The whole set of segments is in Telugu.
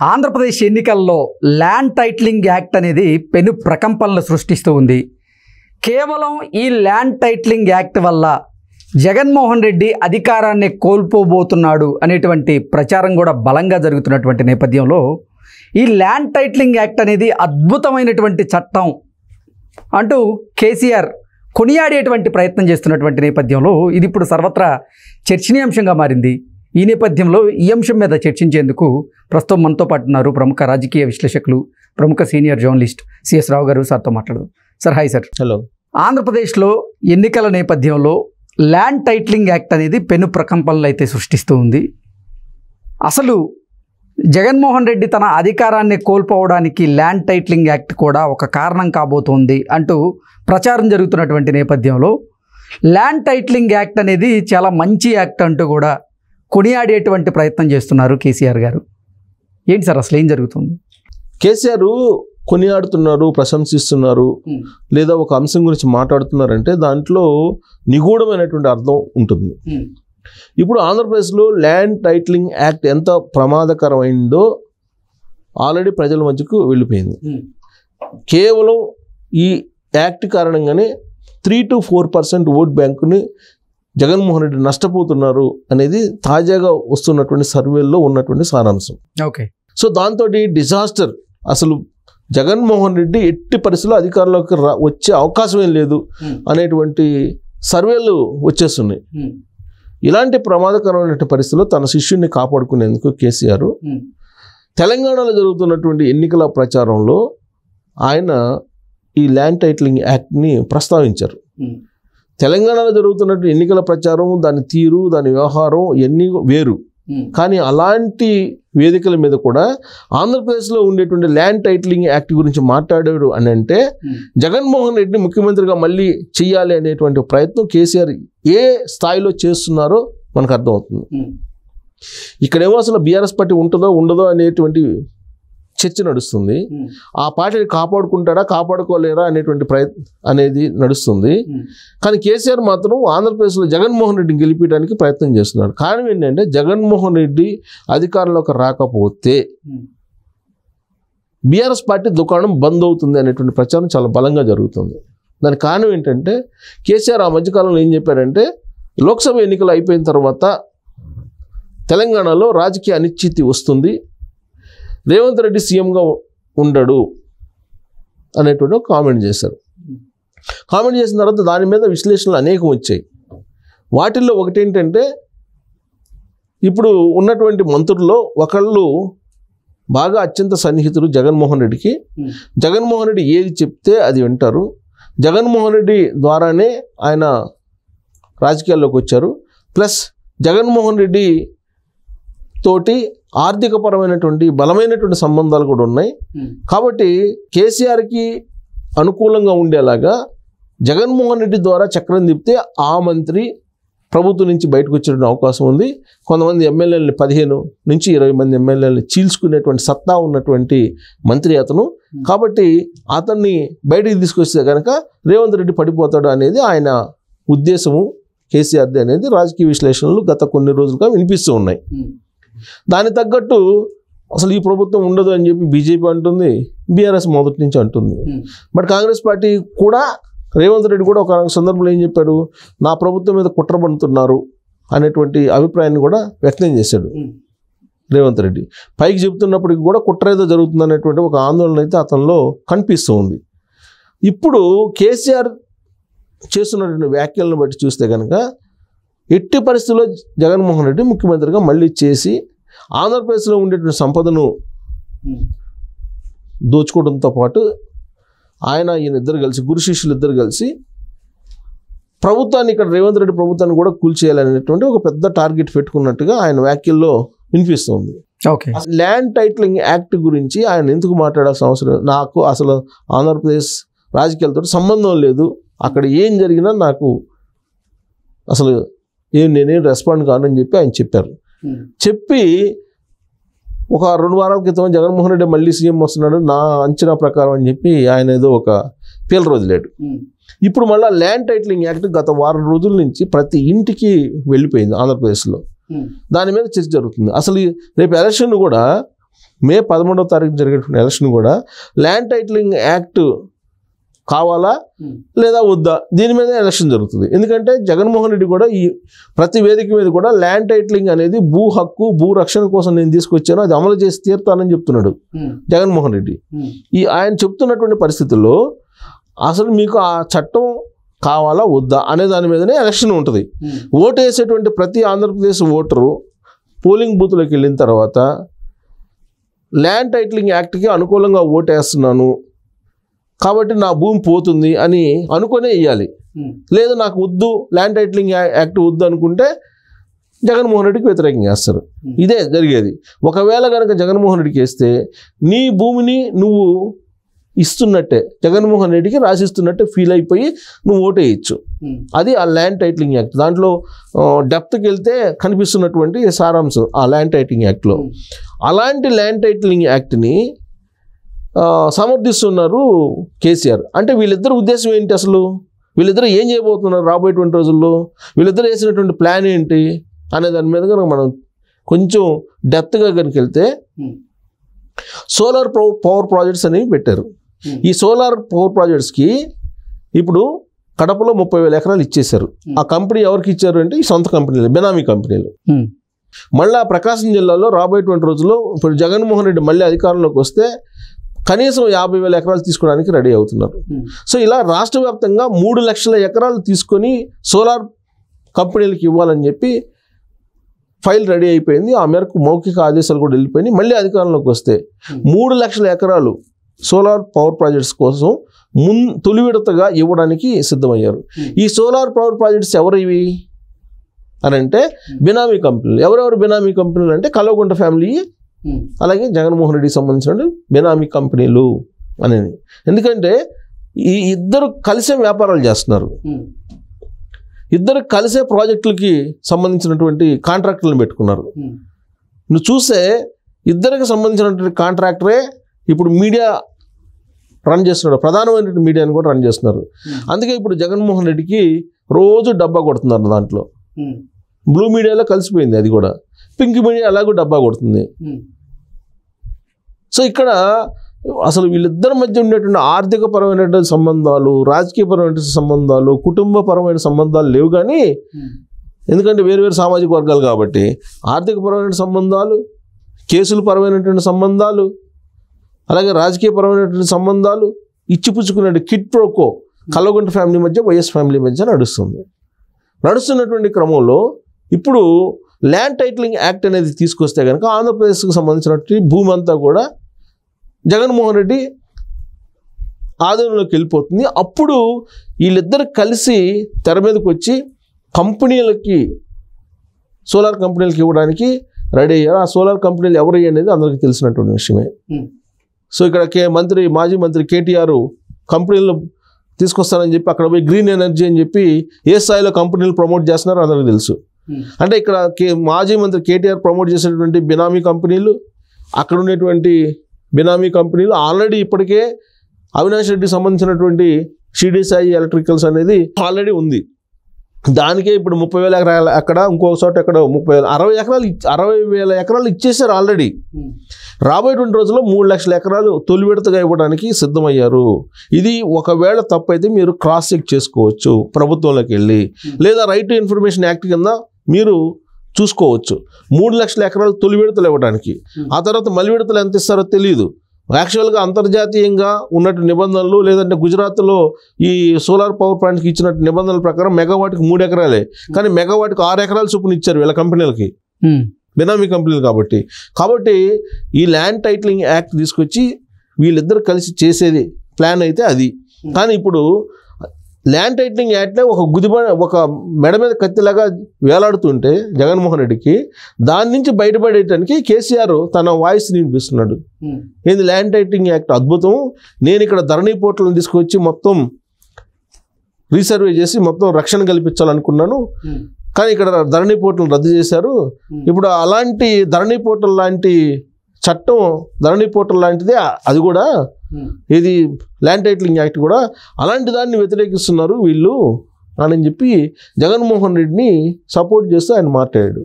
ఆంధ్రప్రదేశ్ ఎన్నికల్లో ల్యాండ్ టైటిలింగ్ యాక్ట్ అనేది పెను ప్రకంపనలు సృష్టిస్తూ ఉంది. కేవలం ఈ ల్యాండ్ టైటిలింగ్ యాక్ట్ వల్ల జగన్మోహన్ రెడ్డి అధికారాన్ని కోల్పోబోతున్నాడు అనేటువంటి ప్రచారం కూడా బలంగా జరుగుతున్నటువంటి నేపథ్యంలో ఈ ల్యాండ్ టైటిలింగ్ యాక్ట్ అనేది అద్భుతమైనటువంటి చట్టం అంటూ కేసీఆర్ కొనియాడేటువంటి ప్రయత్నం చేస్తున్నటువంటి నేపథ్యంలో ఇది ఇప్పుడు సర్వత్రా చర్చనీయాంశంగా మారింది. ఈ నేపథ్యంలో ఈ అంశం మీద చర్చించేందుకు ప్రస్తుతం మనతో పాటు ఉన్నారు ప్రముఖ రాజకీయ విశ్లేషకులు, ప్రముఖ సీనియర్ జర్నలిస్ట్ సిఎస్ రావు గారు. సార్తో మాట్లాడదాం. Sir, hi sir. హలో. ఆంధ్రప్రదేశ్లో ఎన్నికల నేపథ్యంలో ల్యాండ్ టైటిలింగ్ యాక్ట్ అనేది పెను ప్రకంపనలు అయితే సృష్టిస్తూ ఉంది. అసలు జగన్మోహన్ రెడ్డి తన అధికారాన్ని కోల్పోవడానికి ల్యాండ్ టైటిలింగ్ యాక్ట్ కూడా ఒక కారణం కాబోతోంది అంటూ ప్రచారం జరుగుతున్నటువంటి నేపథ్యంలో ల్యాండ్ టైటిలింగ్ యాక్ట్ అనేది చాలా మంచి యాక్ట్ అంటూ కూడా కొనియాడేటువంటి ప్రయత్నం చేస్తున్నారు కేసీఆర్ గారు. ఏంటి సార్ అసలు ఏం జరుగుతుంది? కేసీఆర్ కొనియాడుతున్నారు, ప్రశంసిస్తున్నారు, లేదా ఒక అంశం గురించి మాట్లాడుతున్నారంటే దాంట్లో నిగూఢమైనటువంటి అర్థం ఉంటుంది. ఇప్పుడు ఆంధ్రప్రదేశ్లో ల్యాండ్ టైటిలింగ్ యాక్ట్ ఎంత ప్రమాదకరమైందో ఆల్రెడీ ప్రజల మధ్యకు వెళ్ళిపోయింది. కేవలం ఈ యాక్ట్ కారణంగానే 3 to 4% ఓట్ బ్యాంకుని జగన్మోహన్ రెడ్డి నష్టపోతున్నారు అనేది తాజాగా వస్తున్నటువంటి సర్వేల్లో ఉన్నటువంటి సారాంశం. ఓకే. సో దాంతో డిజాస్టర్, అసలు జగన్మోహన్ రెడ్డి ఎట్టి పరిస్థితుల్లో అధికారంలోకి వచ్చే అవకాశం ఏం లేదు అనేటువంటి సర్వేలు వచ్చేస్తున్నాయి. ఇలాంటి ప్రమాదకరమైన పరిస్థితుల్లో తన శిష్యుడిని కాపాడుకునేందుకు కేసీఆర్ తెలంగాణలో జరుగుతున్నటువంటి ఎన్నికల ప్రచారంలో ఆయన ఈ ల్యాండ్ టైటిలింగ్ యాక్ట్ని ప్రస్తావించారు. తెలంగాణలో జరుగుతున్నటువంటి ఎన్నికల ప్రచారం, దాని తీరు, దాని వ్యవహారం ఎన్ని వేరు. కానీ అలాంటి వేదికల మీద కూడా ఆంధ్రప్రదేశ్లో ఉండేటువంటి ల్యాండ్ టైటిలింగ్ యాక్ట్ గురించి మాట్లాడాడు అని అంటే జగన్మోహన్ రెడ్డిని ముఖ్యమంత్రిగా మళ్ళీ చెయ్యాలి అనేటువంటి ప్రయత్నం కేసీఆర్ ఏ స్థాయిలో చేస్తున్నారో మనకు అర్థమవుతుంది. ఇక్కడేమో అసలు బీఆర్ఎస్ పార్టీ ఉంటుందో ఉండదో అనేటువంటి చర్చ నడుస్తుంది. ఆ పార్టీని కాపాడుకుంటాడా కాపాడుకోలేరా అనేటువంటి అనేది నడుస్తుంది. కానీ కేసీఆర్ మాత్రం ఆంధ్రప్రదేశ్లో జగన్మోహన్ రెడ్డిని గెలిపించడానికి ప్రయత్నం చేస్తున్నాడు. కారణం ఏంటంటే జగన్మోహన్ రెడ్డి అధికారంలోకి రాకపోతే బీఆర్ఎస్ పార్టీ దుకాణం బంద్ అవుతుంది అనేటువంటి ప్రచారం చాలా బలంగా జరుగుతుంది. దానికి కారణం ఏంటంటే కేసీఆర్ ఆ మధ్యకాలంలో ఏం చెప్పారంటే లోక్సభ ఎన్నికలు అయిపోయిన తర్వాత తెలంగాణలో రాజకీయ అనిశ్చితి వస్తుంది, రేవంత్ రెడ్డి సీఎంగా ఉండడు అనేటువంటి కామెంట్ చేశారు. కామెంట్ చేసిన తర్వాత దాని మీద విశ్లేషణలు అనేకం వచ్చాయి. వాటిల్లో ఒకటేంటంటే ఇప్పుడు ఉన్నటువంటి మంత్రుల్లో ఒకళ్ళు బాగా అత్యంత సన్నిహితులు జగన్మోహన్ రెడ్డికి. జగన్మోహన్ రెడ్డి ఏది చెప్తే అది వింటారు. జగన్మోహన్ రెడ్డి ద్వారానే ఆయన రాజకీయాల్లోకి వచ్చారు. ప్లస్ జగన్మోహన్ రెడ్డి తోటి ఆర్థికపరమైనటువంటి బలమైనటువంటి సంబంధాలు కూడా ఉన్నాయి. కాబట్టి కేసీఆర్కి అనుకూలంగా ఉండేలాగా జగన్మోహన్ రెడ్డి ద్వారా చక్రం తిప్పితే ఆ మంత్రి ప్రభుత్వం నుంచి బయటకు వచ్చే అవకాశం ఉంది. కొంతమంది ఎమ్మెల్యేలని 15 నుంచి 20 మంది ఎమ్మెల్యేలని చీల్చుకునేటువంటి సత్తా ఉన్నటువంటి మంత్రి అతను. కాబట్టి అతన్ని బయటికి తీసుకొస్తే కనుక రేవంత్ రెడ్డి పడిపోతాడు అనేది ఆయన ఉద్దేశము కేసీఆర్ది అనేది రాజకీయ విశ్లేషణలు గత కొన్ని రోజులుగా వినిపిస్తూ ఉన్నాయి. దానికి తగ్గట్టు అసలు ఈ ప్రభుత్వం ఉండదు అని చెప్పి బీజేపీ అంటుంది, బీఆర్ఎస్ మొదటి నుంచి అంటుంది. బట్ కాంగ్రెస్ పార్టీ కూడా, రేవంత్ రెడ్డి కూడా ఒక సందర్భంలో ఏం చెప్పాడు, నా ప్రభుత్వం మీద కుట్ర పడుతున్నారు అనేటువంటి అభిప్రాయాన్ని కూడా వ్యక్తం చేశాడు రేవంత్ రెడ్డి. పైకి చెబుతున్నప్పటికీ కూడా కుట్ర ఏదో జరుగుతుంది అనేటువంటి ఒక ఆందోళన అయితే అతనిలో కనిపిస్తూ ఉంది. ఇప్పుడు కేసీఆర్ చేస్తున్నటువంటి వ్యాఖ్యలను బట్టి చూస్తే కనుక ఎట్టి పరిస్థితుల్లో జగన్మోహన్ రెడ్డి ముఖ్యమంత్రిగా మళ్ళీ చేసి ఆంధ్రప్రదేశ్లో ఉండేటువంటి సంపదను దోచుకోవడంతో పాటు ఈయన ఇద్దరు కలిసి, గురు శిష్యులు ఇద్దరు కలిసి ప్రభుత్వాన్ని, ఇక్కడ రేవంత్ రెడ్డి ప్రభుత్వాన్ని కూడా కూల్చేయాలనేటువంటి ఒక పెద్ద టార్గెట్ పెట్టుకున్నట్టుగా ఆయన వ్యాఖ్యల్లో వినిపిస్తుంది. ఓకే. ల్యాండ్ టైటిలింగ్ యాక్ట్ గురించి ఆయన ఎందుకు మాట్లాడాల్సిన అవసరం, నాకు అసలు ఆంధ్రప్రదేశ్ రాజకీయాలతో సంబంధం లేదు, అక్కడ ఏం జరిగినా నాకు అసలు నేనేం రెస్పాండ్ కానని చెప్పి ఆయన చెప్పారు. చెప్పి ఒక 2 వారాల క్రితం జగన్మోహన్ రెడ్డి మళ్ళీ సీఎం వస్తున్నాడు నా అంచనా ప్రకారం అని చెప్పి ఆయన ఏదో ఒక పేలు వదిలాడు. ఇప్పుడు మళ్ళీ ల్యాండ్ టైటిలింగ్ యాక్ట్ గత వారం రోజుల నుంచి ప్రతి ఇంటికి వెళ్ళిపోయింది ఆంధ్రప్రదేశ్లో. దాని మీద చర్చ జరుగుతుంది. అసలు రేపు ఎలక్షన్ కూడా మే 11వ తారీఖు జరిగేటువంటి ఎలక్షన్ కూడా ల్యాండ్ టైటిలింగ్ యాక్ట్ కావాలా లేదా వద్దా దీని మీద ఎలక్షన్ జరుగుతుంది. ఎందుకంటే జగన్మోహన్ రెడ్డి కూడా ఈ ప్రతి వేదిక మీద కూడా ల్యాండ్ టైటిలింగ్ అనేది భూ హక్కు భూ రక్షణ కోసం నేను తీసుకొచ్చాను, అది అమలు చేసి తీరుతానని చెప్తున్నాడు జగన్మోహన్ రెడ్డి. ఆయన చెప్తున్నటువంటి పరిస్థితుల్లో అసలు మీకు ఆ చట్టం కావాలా వద్దా అనే దాని మీదనే ఎలక్షన్ ఉంటుంది. ఓటు వేసేటువంటి ప్రతి ఆంధ్రప్రదేశ్ ఓటరు పోలింగ్ బూత్లోకి వెళ్ళిన తర్వాత ల్యాండ్ టైటిలింగ్ యాక్ట్కి అనుకూలంగా ఓటు వేస్తున్నాను కాబట్టి నా భూమి పోతుంది అని అనుకునే వేయాలి. లేదు నాకు వద్దు ల్యాండ్ టైటిలింగ్ యాక్ట్ వద్దు అనుకుంటే జగన్మోహన్ రెడ్డికి వ్యతిరేకంగా వేస్తారు. ఇదే జరిగేది. ఒకవేళ కనుక జగన్మోహన్ రెడ్డికి వేస్తే నీ భూమిని నువ్వు ఇస్తున్నట్టే, జగన్మోహన్ రెడ్డికి రాసిస్తున్నట్టే ఫీల్ అయిపోయి నువ్వు ఓటు వేయచ్చు. అది ఆ ల్యాండ్ టైటిలింగ్ యాక్ట్. దాంట్లో డెప్త్కి వెళ్తే కనిపిస్తున్నటువంటి సారాంశం ఆ ల్యాండ్ టైటిలింగ్ యాక్ట్లో. అలాంటి ల్యాండ్ టైటిలింగ్ యాక్ట్ని సమర్థిస్తున్నారు కేసీఆర్. అంటే వీళ్ళిద్దరు ఉద్దేశం ఏంటి, అసలు వీళ్ళిద్దరు ఏం చేయబోతున్నారు రాబోయేటువంటి రోజుల్లో, వీళ్ళిద్దరు వేసినటువంటి ప్లాన్ ఏంటి అనే దాని మీద కనుక మనం కొంచెం డెప్త్గా కనుక వెళ్తే సోలార్ పవర్ ప్రాజెక్ట్స్ అనేవి పెట్టారు. ఈ సోలార్ పవర్ ప్రాజెక్ట్స్కి ఇప్పుడు కడపలో 30,000 ఎకరాలు ఇచ్చేశారు. ఆ కంపెనీ ఎవరికి ఇచ్చారు అంటే ఈ సొంత కంపెనీలు, బెనామీ కంపెనీలు. మళ్ళీ ప్రకాశం జిల్లాలో రాబోయేటువంటి రోజుల్లో ఇప్పుడు జగన్మోహన్ రెడ్డి మళ్ళీ అధికారంలోకి వస్తే కనీసం 50,000 ఎకరాలు తీసుకోవడానికి రెడీ అవుతున్నారు. సో ఇలా రాష్ట్ర వ్యాప్తంగా 3 లక్షల ఎకరాలు తీసుకొని సోలార్ కంపెనీలకు ఇవ్వాలని చెప్పి ఫైల్ రెడీ అయిపోయింది. ఆ మేరకు మౌఖిక ఆదేశాలు కూడా వెళ్ళిపోయినాయి. మళ్ళీ అధికారంలోకి వస్తే 3 లక్షల ఎకరాలు సోలార్ పవర్ ప్రాజెక్ట్స్ కోసం తొలి విడతగా ఇవ్వడానికి సిద్ధమయ్యారు. ఈ సోలార్ పవర్ ప్రాజెక్ట్స్ ఎవరివి అని అంటే బినామీ కంపెనీలు. ఎవరెవరు బినామీ కంపెనీలు అంటే కల్వకుంట్ల ఫ్యామిలీ, అలాగే జగన్మోహన్ రెడ్డికి సంబంధించిన బినామీ కంపెనీలు అనేది. ఎందుకంటే ఈ ఇద్దరు కలిసే వ్యాపారాలు చేస్తున్నారు, ఇద్దరు కలిసే ప్రాజెక్టులకి సంబంధించినటువంటి కాంట్రాక్టర్లను పెట్టుకున్నారు. నువ్వు చూస్తే ఇద్దరికి సంబంధించినటువంటి కాంట్రాక్టరే ఇప్పుడు మీడియా రన్ చేస్తున్నాడు, ప్రధానమైనటువంటి మీడియాని కూడా రన్ చేస్తున్నారు. అందుకే ఇప్పుడు జగన్మోహన్ రెడ్డికి రోజు డబ్బా కొడుతున్నారు. దాంట్లో బ్లూ మీడియాలో కలిసిపోయింది, అది కూడా పింక్ మీడియా అలాగూ డబ్బా కొడుతుంది. సో ఇక్కడ అసలు వీళ్ళిద్దరి మధ్య ఉండేటువంటి ఆర్థికపరమైనటువంటి సంబంధాలు, రాజకీయపరమైన సంబంధాలు, కుటుంబపరమైన సంబంధాలు లేవు. కానీ ఎందుకంటే వేరు సామాజిక వర్గాలు కాబట్టి ఆర్థికపరమైన సంబంధాలు, కేసుల పరమైనటువంటి సంబంధాలు, అలాగే రాజకీయపరమైనటువంటి సంబంధాలు, ఇచ్చిపుచ్చుకునే కిడ్ ప్రోకో కల్వకుంట్ల ఫ్యామిలీ మధ్య, వైఎస్ ఫ్యామిలీ మధ్య నడుస్తున్నటువంటి క్రమంలో ఇప్పుడు ల్యాండ్ టైటిలింగ్ యాక్ట్ అనేది తీసుకొస్తే కనుక ఆంధ్రప్రదేశ్కి సంబంధించినటువంటి భూమి అంతా కూడా జగన్మోహన్ రెడ్డి ఆధీనంలోకి వెళ్ళిపోతుంది. అప్పుడు వీళ్ళిద్దరు కలిసి తెర మీదకి వచ్చి కంపెనీలకి, సోలార్ కంపెనీలకి ఇవ్వడానికి రెడీ అయ్యారు. ఆ సోలార్ కంపెనీలు ఎవరు అనేది అందరికీ తెలిసినటువంటి విషయమే. సో ఇక్కడ మాజీ మంత్రి కేటీఆర్ కంపెనీలు తీసుకొస్తానని చెప్పి అక్కడ పోయి గ్రీన్ ఎనర్జీ అని చెప్పి ఏ స్థాయిలో కంపెనీలు ప్రమోట్ చేస్తున్నారో అందరికీ తెలుసు. అంటే ఇక్కడ మాజీ మంత్రి కేటీఆర్ ప్రమోట్ చేసేటువంటి బినామీ కంపెనీలు, అక్కడ ఉండేటువంటి బినామీ కంపెనీలు ఆల్రెడీ ఇప్పటికే అవినాష్ రెడ్డికి సంబంధించినటువంటి షిరిడి సాయి ఎలక్ట్రికల్స్ అనేది ఆల్రెడీ ఉంది. దానికే ఇప్పుడు 30,000 ఎకరాలు అక్కడ, ఇంకొక చోట ఎక్కడ 60,000 ఎకరాలు ఇచ్చేసారు ఆల్రెడీ. రాబోయేటువంటి రోజుల్లో 3 లక్షల ఎకరాలు తొలి విడతగా ఇవ్వడానికి సిద్ధమయ్యారు. ఇది ఒకవేళ తప్పైతే మీరు క్రాస్ చెక్ చేసుకోవచ్చు ప్రభుత్వంలోకి వెళ్ళి, లేదా రైట్ టు ఇన్ఫర్మేషన్ యాక్ట్ కింద మీరు చూసుకోవచ్చు. 3 లక్షల ఎకరాలు తొలి విడతలు ఇవ్వడానికి. ఆ తర్వాత మళ్ళీ విడతలు ఎంత ఇస్తారో తెలియదు. యాక్చువల్గా అంతర్జాతీయంగా ఉన్నట్టు నిబంధనలు, లేదంటే గుజరాత్లో ఈ సోలార్ పవర్ ప్లాంట్కి ఇచ్చినట్టు నిబంధనల ప్రకారం మెగావాట్కి 3 ఎకరాలే, కానీ మెగావాట్కి 6 ఎకరాలు చొప్పున ఇచ్చారు వీళ్ళ కంపెనీలకి, బినామీ కంపెనీలు కాబట్టి ఈ ల్యాండ్ టైటిలింగ్ యాక్ట్ తీసుకొచ్చి వీళ్ళిద్దరు కలిసి చేసేది ప్లాన్ అయితే అది. కానీ ఇప్పుడు ల్యాండ్ టైటిలింగ్ యాక్టే ఒక మెడ మీద కత్తిలాగా వేలాడుతుంటే జగన్మోహన్ రెడ్డికి, దాని నుంచి బయటపడేయడానికి కేసీఆర్ తన వాయిస్ని వినిపిస్తున్నాడు. ఏంది ల్యాండ్ టైటిలింగ్ యాక్ట్ అద్భుతం, నేను ఇక్కడ ధరణి పోర్టల్ని తీసుకొచ్చి మొత్తం రీసర్వే చేసి మొత్తం రక్షణ కల్పించాలనుకున్నాను, కానీ ఇక్కడ ధరణి పోర్టల్ రద్దు చేశారు. ఇప్పుడు అలాంటి ధరణి పోర్టల్ లాంటి చట్టం, ధరణి పోర్టల్ లాంటిదే అది కూడా, ఇది ల్యాండ్ టైటిలింగ్ యాక్ట్ కూడా, అలాంటి దాన్ని వ్యతిరేకిస్తున్నారు వీళ్ళు అని చెప్పి జగన్మోహన్ రెడ్డిని సపోర్ట్ చేస్తూ ఆయన మాట్లాడాడు.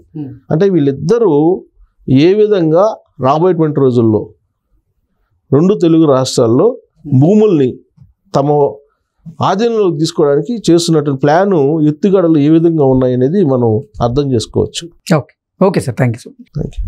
అంటే వీళ్ళిద్దరూ ఏ విధంగా రాబోయేటువంటి రోజుల్లో 2 తెలుగు రాష్ట్రాల్లో భూముల్ని తమ ఆధీనంలోకి తీసుకోవడానికి చేస్తున్నటువంటి ప్లాను ఎత్తుగడలు ఏ విధంగా ఉన్నాయనేది మనం అర్థం చేసుకోవచ్చు. Okay sir, thank you so much. Thank you.